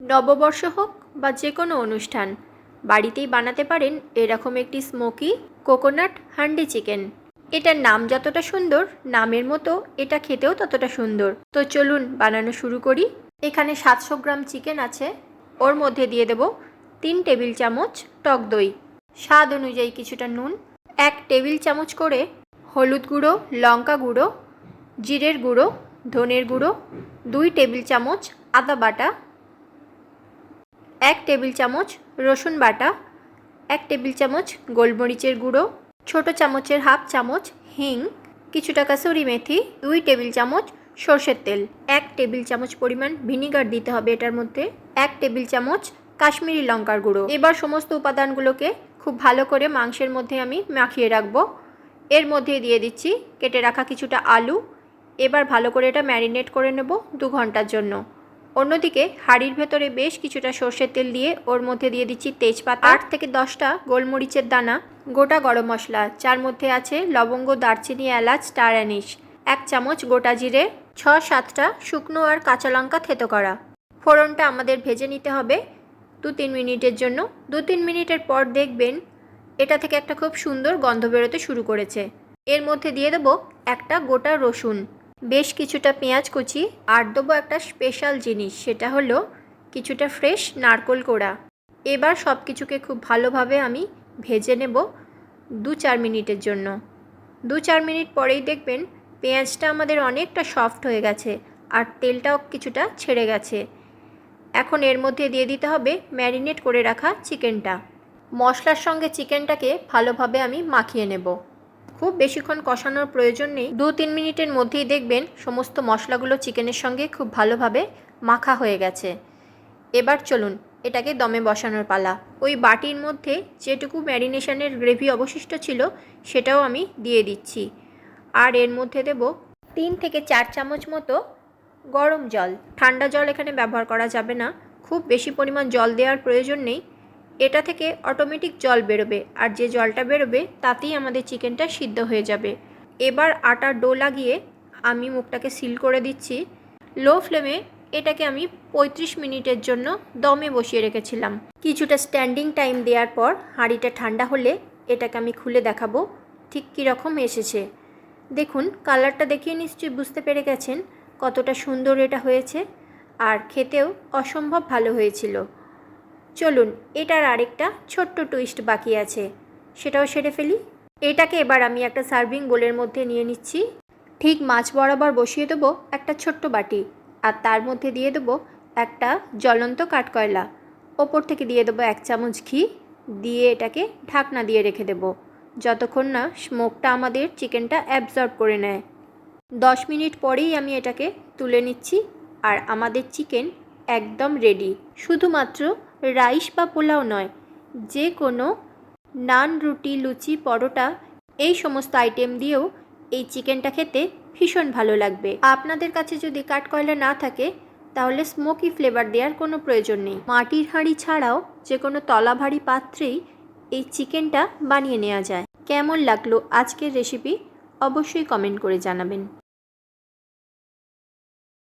নববর্ষ হোক বা যে কোনো অনুষ্ঠান বাড়িতেই বানাতে পারেন এরকম একটি স্মোকি কোকোনাট হান্ডি চিকেন। এটার নাম যতটা সুন্দর, নামের মতো এটা খেতেও ততটা সুন্দর। তো চলুন বানানো শুরু করি। এখানে 700 গ্রাম চিকেন আছে। ওর মধ্যে দিয়ে দেব 3 টেবিল চামচ টক দই, স্বাদ অনুযায়ী কিছুটা নুন, 1 টেবিল চামচ করে হলুদ গুঁড়ো, লঙ্কা গুঁড়ো, জিরের গুঁড়ো, ধনের গুঁড়ো, 2 টেবিল চামচ আদা বাটা, 1 টেবিল চামচ রসুন বাটা, 1 টেবিল চামচ গোলমরিচের গুঁড়ো, ছোটো চামচের হাফ চামচ হিং, কিছুটা কাসুরি মেথি, 2 টেবিল চামচ সর্ষের তেল, 1 টেবিল চামচ পরিমাণ ভিনিগার দিতে হবে এটার মধ্যে, 1 টেবিল চামচ কাশ্মীরি লঙ্কার গুঁড়ো। এবার সমস্ত উপাদানগুলোকে খুব ভালো করে মাংসের মধ্যে আমি মাখিয়ে রাখবো। এর মধ্যে দিয়ে দিচ্ছি কেটে রাখা কিছুটা আলু। এবার ভালো করে এটা ম্যারিনেট করে নেব 2 ঘন্টার জন্য। অন্যদিকে হাঁড়ির ভেতরে বেশ কিছুটা সর্ষের তেল দিয়ে ওর মধ্যে দিয়ে দিচ্ছি তেজপাতা, 8 থেকে 10টা গোলমরিচের দানা, গোটা গরম মশলা, যার মধ্যে আছে লবঙ্গ, দারচিনি, এলাচ, স্টার অ্যানিশ, 1 চামচ গোটা জিরে, 6-7টা শুকনো আর কাঁচা লঙ্কা থেতো করা। ফোড়নটা আমাদের ভেজে নিতে হবে 2-3 মিনিটের জন্য। 2-3 মিনিটের পর দেখবেন এটা থেকে একটা খুব সুন্দর গন্ধ বেরোতে শুরু করেছে। এর মধ্যে দিয়ে দেবো একটা গোটা রসুন, বেশ কিছুটা পেঁয়াজ কুচি, আর দেবো একটা স্পেশাল জিনিস, সেটা হলো কিছুটা ফ্রেশ নারকেল কোড়া। এবার সব কিছুকে খুব ভালোভাবে আমি ভেজে নেব 2-4 মিনিটের জন্য। 2-4 মিনিট পরেই দেখবেন পেঁয়াজটা আমাদের অনেকটা সফট হয়ে গেছে আর তেলটাও কিছুটা ছেড়ে গেছে। এখন এর মধ্যে দিয়ে দিতে হবে ম্যারিনেট করে রাখা চিকেনটা। মশলার সঙ্গে চিকেনটাকে ভালোভাবে আমি মাখিয়ে নেব। খুব বেশিক্ষণ কষানোর প্রয়োজন নেই, 2-3 মিনিটের মধ্যেই দেখবেন সমস্ত মশলাগুলো চিকেনের সঙ্গে খুব ভালোভাবে মাখা হয়ে গেছে। এবার চলুন এটাকে দমে বসানোর পালা। ওই বাটির মধ্যে যেটুকু ম্যারিনেশনের গ্রেভি অবশিষ্ট ছিল সেটাও আমি দিয়ে দিচ্ছি। আর এর মধ্যে দেব 3 থেকে 4 চামচ মতো গরম জল। ঠান্ডা জল এখানে ব্যবহার করা যাবে না, খুব বেশি পরিমাণ জল দেওয়ার প্রয়োজন নেই। এটা থেকে অটোমেটিক জল বেরোবে, আর যে জলটা বেরোবে তাতেই আমাদের চিকেনটা সিদ্ধ হয়ে যাবে। এবার আটার ডো লাগিয়ে আমি মুখটাকে সিল করে দিচ্ছি। লো ফ্লেমে এটাকে আমি 35 মিনিটের জন্য দমে বসিয়ে রেখেছিলাম। কিছুটা স্ট্যান্ডিং টাইম দেওয়ার পর হাঁড়িটা ঠান্ডা হলে এটাকে আমি খুলে দেখাবো ঠিক কীরকম এসেছে। দেখুন কালারটা দেখিয়ে নিশ্চয়ই বুঝতে পেরে গেছেন কতটা সুন্দর এটা হয়েছে, আর খেতেও অসম্ভব ভালো হয়েছিল। চলুন এটার আরেকটা ছোট্ট টুইস্ট বাকি আছে, সেটাও সেরে ফেলি। এটাকে এবার আমি একটা সার্ভিং বোলের মধ্যে নিয়ে নিচ্ছি। ঠিক মাছ বরাবর বসিয়ে দেবো একটা ছোট্ট বাটি, আর তার মধ্যে দিয়ে দেবো একটা জ্বলন্ত কাঠকয়লা। ওপর থেকে দিয়ে দেবো 1 চামচ ঘি, দিয়ে এটাকে ঢাকনা দিয়ে রেখে দেবো যতক্ষণ না স্মোকটা আমাদের চিকেনটা অ্যাবজর্ব করে নেয়। 10 মিনিট পরেই আমি এটাকে তুলে নিচ্ছি, আর আমাদের চিকেন একদম রেডি। শুধুমাত্র রাইস বা পোলাও নয়, যে কোনো নান, রুটি, লুচি, পরোটা এই সমস্ত আইটেম দিয়েও এই চিকেনটা খেতে ভীষণ ভালো লাগবে। আপনাদের কাছে যদি কাঠকয়লা না থাকে তাহলে স্মোকি ফ্লেভার দেওয়ার কোনো প্রয়োজন নেই। মাটির হাঁড়ি ছাড়াও যে কোনো তলাভারী পাত্রেই এই চিকেনটা বানিয়ে নেওয়া যায়। কেমন লাগলো আজকের রেসিপি অবশ্যই কমেন্ট করে জানাবেন।